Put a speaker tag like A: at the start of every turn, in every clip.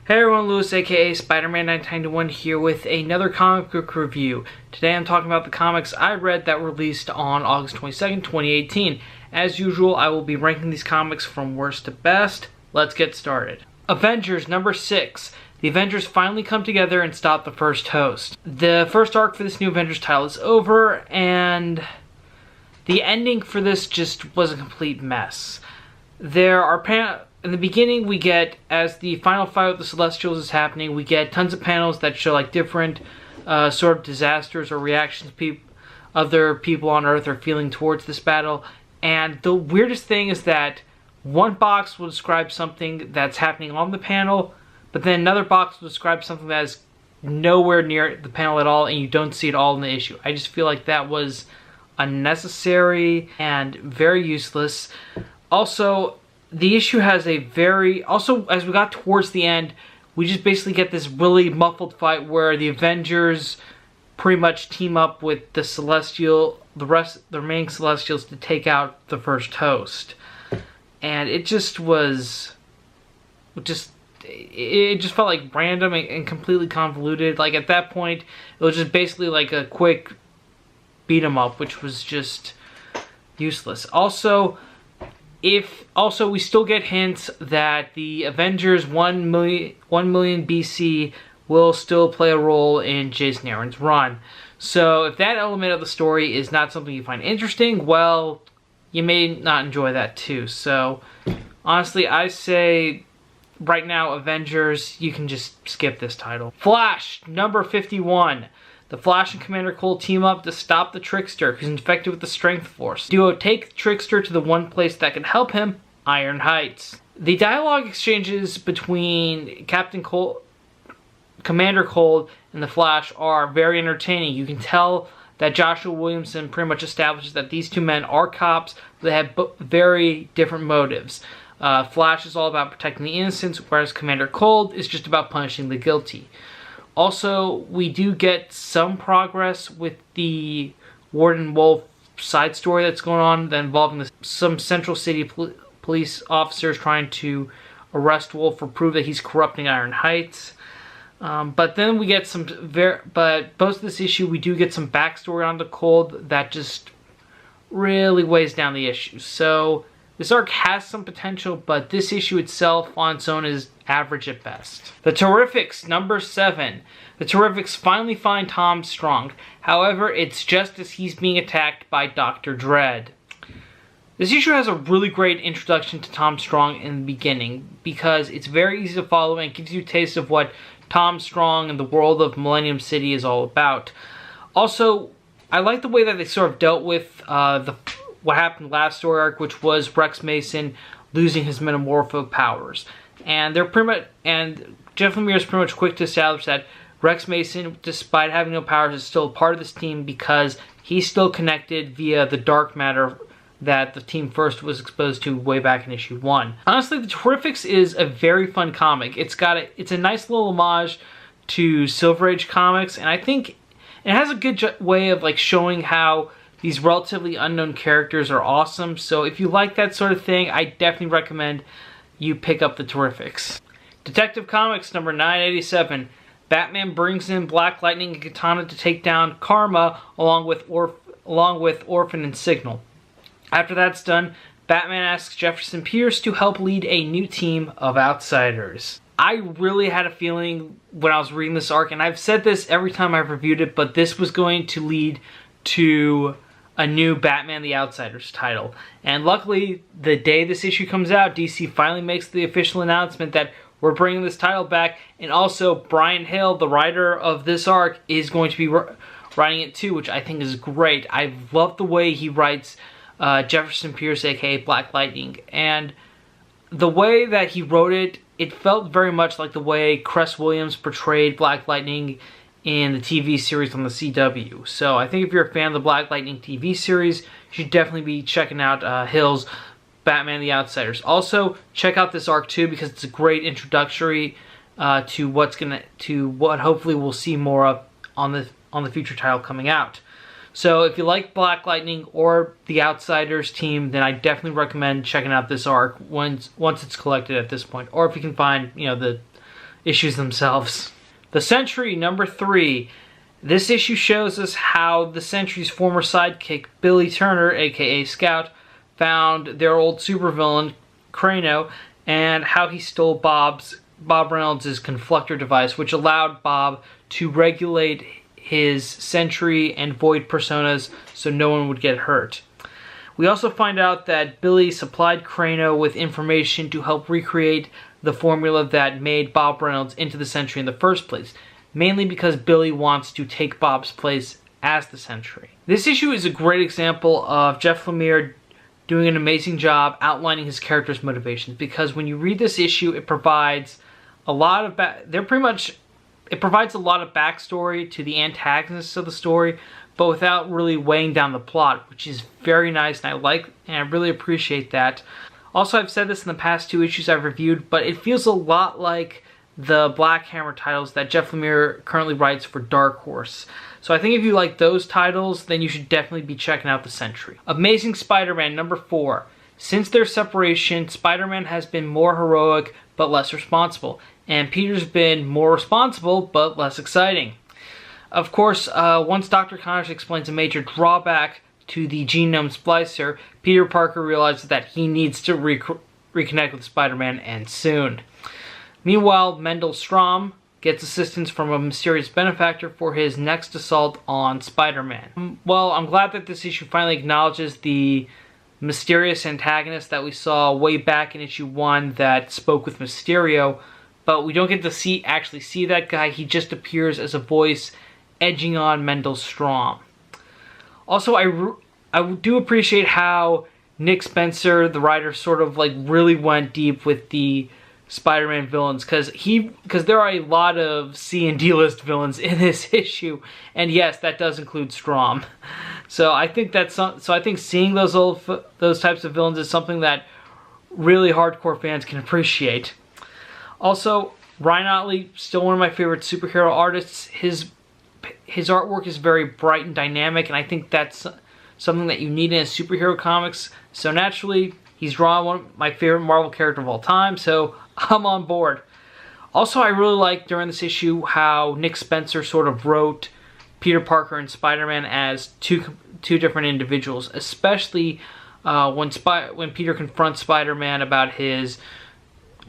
A: Hey everyone, Lewis aka SpiderMan 991 here with another comic book review. Today I'm talking about the comics I read that were released on August 22nd, 2018. As usual, I will be ranking these comics from worst to best. Let's get started. Avengers number 6. The Avengers finally come together and stop the first host. The first arc for this new Avengers title is over, and the ending for this just was a complete mess. In the beginning, we get, as the final fight with the Celestials is happening, we get tons of panels that show like different sort of disasters or reactions other people on Earth are feeling towards this battle. And the weirdest thing is that one box will describe something that's happening on the panel, but then another box will describe something that is nowhere near the panel at all, and you don't see it all in the issue. I just feel like that was unnecessary and very useless. Also, the issue has a as we got towards the end, we just basically get this really muffled fight where the Avengers pretty much team up with the remaining Celestials to take out the first host. And it just felt like random and completely convoluted. Like at that point, it was just basically like a quick beat 'em up, which was just useless. Also, we still get hints that the Avengers 1 million BC will still play a role in Jason Aaron's run. So if that element of the story is not something you find interesting, well, you may not enjoy that too. So honestly, I say right now, Avengers, you can just skip this title. Flash, number 51. The Flash and Commander Cold team up to stop the Trickster, who's infected with the Strength Force. The duo take the Trickster to the one place that can help him, Iron Heights. The dialogue exchanges between Commander Cold and the Flash are very entertaining. You can tell that Joshua Williamson pretty much establishes that these two men are cops, but they have very different motives. Flash is all about protecting the innocent, whereas Commander Cold is just about punishing the guilty. Also, we do get some progress with the Warden Wolf side story that's going on that involving some Central City police officers trying to arrest Wolf for proof that he's corrupting Iron Heights. But then we get but most of this issue we do get some backstory on the Cold that just really weighs down the issue. So this arc has some potential, but this issue itself on its own is average at best. The Terrifics, number 7. The Terrifics finally find Tom Strong. However, it's just as he's being attacked by Dr. Dread. This issue has a really great introduction to Tom Strong in the beginning because it's very easy to follow and gives you a taste of what Tom Strong and the world of Millennium City is all about. Also, I like the way that they sort of dealt with what happened last story arc, which was Rex Mason losing his metamorpho powers. And Jeff Lemire is pretty much quick to establish that Rex Mason, despite having no powers, is still part of this team because he's still connected via the dark matter that the team first was exposed to way back in issue 1. Honestly, the Terrifics is a very fun comic. It's a nice little homage to Silver Age comics, and I think it has a good way of like showing how these relatively unknown characters are awesome. So if you like that sort of thing, I definitely recommend you pick up the Terrifics. Detective Comics number 987. Batman brings in Black Lightning and Katana to take down Karma along with Orphan and Signal. After that's done, Batman asks Jefferson Pierce to help lead a new team of outsiders. I really had a feeling when I was reading this arc, and I've said this every time I've reviewed it, but this was going to lead to a new Batman the Outsiders title. And luckily, the day this issue comes out, DC finally makes the official announcement that we're bringing this title back, and also Brian Hill, the writer of this arc, is going to be writing it too, which I think is great. I love the way he writes Jefferson Pierce, aka Black Lightning, and the way that he wrote it, it felt very much like the way Cress Williams portrayed Black Lightning in the TV series on the CW. So I think if you're a fan of the Black Lightning TV series, you should definitely be checking out Hill's Batman the Outsiders. Also, check out this arc too because it's a great introductory to what hopefully we'll see more of on the future title coming out. So if you like Black Lightning or the Outsiders team, then I definitely recommend checking out this arc once it's collected at this point, or if you can find, you know, the issues themselves. The Sentry, number 3. This issue shows us how the Sentry's former sidekick, Billy Turner, aka Scout, found their old supervillain, Crano, and how he stole Bob Reynolds' conflictor device, which allowed Bob to regulate his Sentry and Void personas so no one would get hurt. We also find out that Billy supplied Crano with information to help recreate the formula that made Bob Reynolds into the Sentry in the first place, mainly because Billy wants to take Bob's place as the Sentry. This issue is a great example of Jeff Lemire doing an amazing job outlining his character's motivations, because when you read this issue, it provides a lot of backstory to the antagonists of the story, but without really weighing down the plot, which is very nice, and I really appreciate that. Also, I've said this in the past 2 issues I've reviewed, but it feels a lot like the Black Hammer titles that Jeff Lemire currently writes for Dark Horse. So I think if you like those titles, then you should definitely be checking out the Sentry. Amazing Spider-Man, number 4. Since their separation, Spider-Man has been more heroic but less responsible, and Peter's been more responsible but less exciting. Of course, once Dr. Connors explains a major drawback to the genome splicer, Peter Parker realizes that he needs to reconnect with Spider-Man, and soon. Meanwhile, Mendel Stromm gets assistance from a mysterious benefactor for his next assault on Spider-Man. Well, I'm glad that this issue finally acknowledges the mysterious antagonist that we saw way back in issue 1 that spoke with Mysterio, but we don't get to actually see that guy. He just appears as a voice edging on Mendel Stromm. Also, I do appreciate how Nick Spencer, the writer, sort of like really went deep with the Spider-Man villains, because there are a lot of C and D list villains in this issue, and yes, that does include Stromm. So I think seeing those types of villains is something that really hardcore fans can appreciate. Also, Ryan Ottley, still one of my favorite superhero artists. His artwork is very bright and dynamic, and I think that's something that you need in a superhero comics. So naturally, he's drawn one of my favorite Marvel character of all time, so I'm on board. Also, I really like during this issue how Nick Spencer sort of wrote Peter Parker and Spider-Man as two different individuals, especially when Peter confronts Spider-Man about his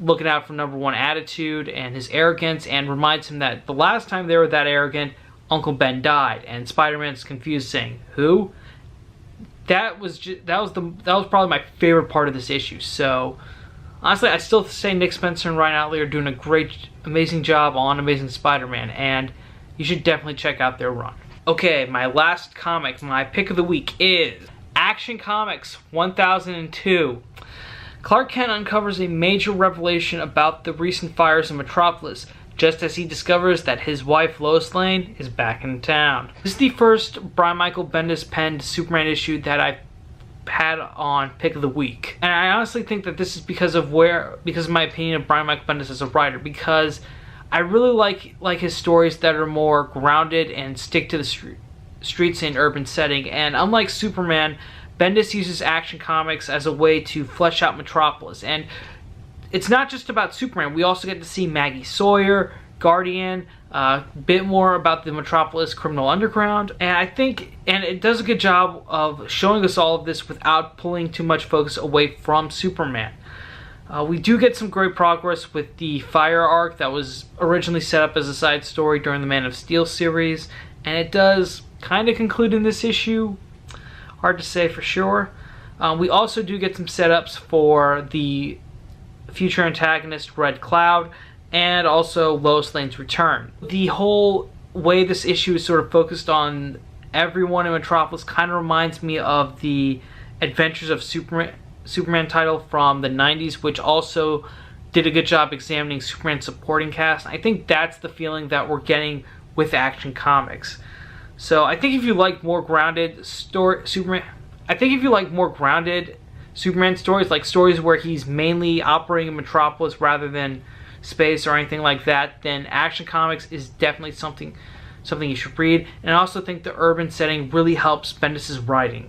A: looking out for number 1 attitude and his arrogance, and reminds him that the last time they were that arrogant, Uncle Ben died, and Spider-Man's confused, saying, "Who?" That was probably my favorite part of this issue. So honestly, I still say Nick Spencer and Ryan Ottley are doing a amazing job on Amazing Spider-Man, and you should definitely check out their run. Okay, my last comic, my pick of the week is Action Comics 1002. Clark Kent uncovers a major revelation about the recent fires in Metropolis, just as he discovers that his wife Lois Lane is back in town. This is the first Brian Michael Bendis penned Superman issue that I've had on Pick of the Week. And I honestly think that this is because of my opinion of Brian Michael Bendis as a writer, because I really like his stories that are more grounded and stick to the streets and urban setting. And unlike Superman, Bendis uses Action Comics as a way to flesh out Metropolis. And it's not just about Superman. We also get to see Maggie Sawyer, Guardian, a bit more about the Metropolis criminal underground. And it does a good job of showing us all of this without pulling too much focus away from Superman. We do get some great progress with the Fire arc that was originally set up as a side story during the Man of Steel series. And it does kind of conclude in this issue. Hard to say for sure. We also do get some setups for the future antagonist Red Cloud, and also Lois Lane's return. The whole way this issue is sort of focused on everyone in Metropolis kind of reminds me of the Adventures of Superman title from the 90s, which also did a good job examining Superman's supporting cast. I think that's the feeling that we're getting with Action Comics. So I think if you like more grounded Superman stories, like stories where he's mainly operating in Metropolis rather than space or anything like that, then Action Comics is definitely something you should read. And I also think the urban setting really helps Bendis' writing.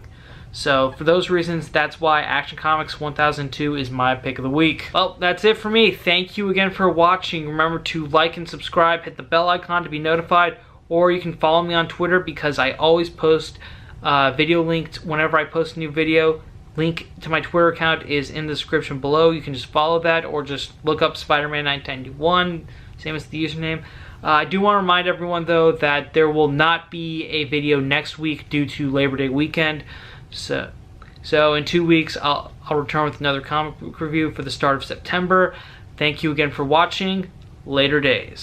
A: So for those reasons, that's why Action Comics 1002 is my pick of the week. Well, that's it for me. Thank you again for watching. Remember to like and subscribe, hit the bell icon to be notified, or you can follow me on Twitter because I always post video links whenever I post a new video. Link to my Twitter account is in the description below. You can just follow that or just look up SpiderMan 1991, same as the username. I do want to remind everyone though that there will not be a video next week due to Labor Day weekend. So in 2 weeks I'll return with another comic book review for the start of September. Thank you again for watching. Later days.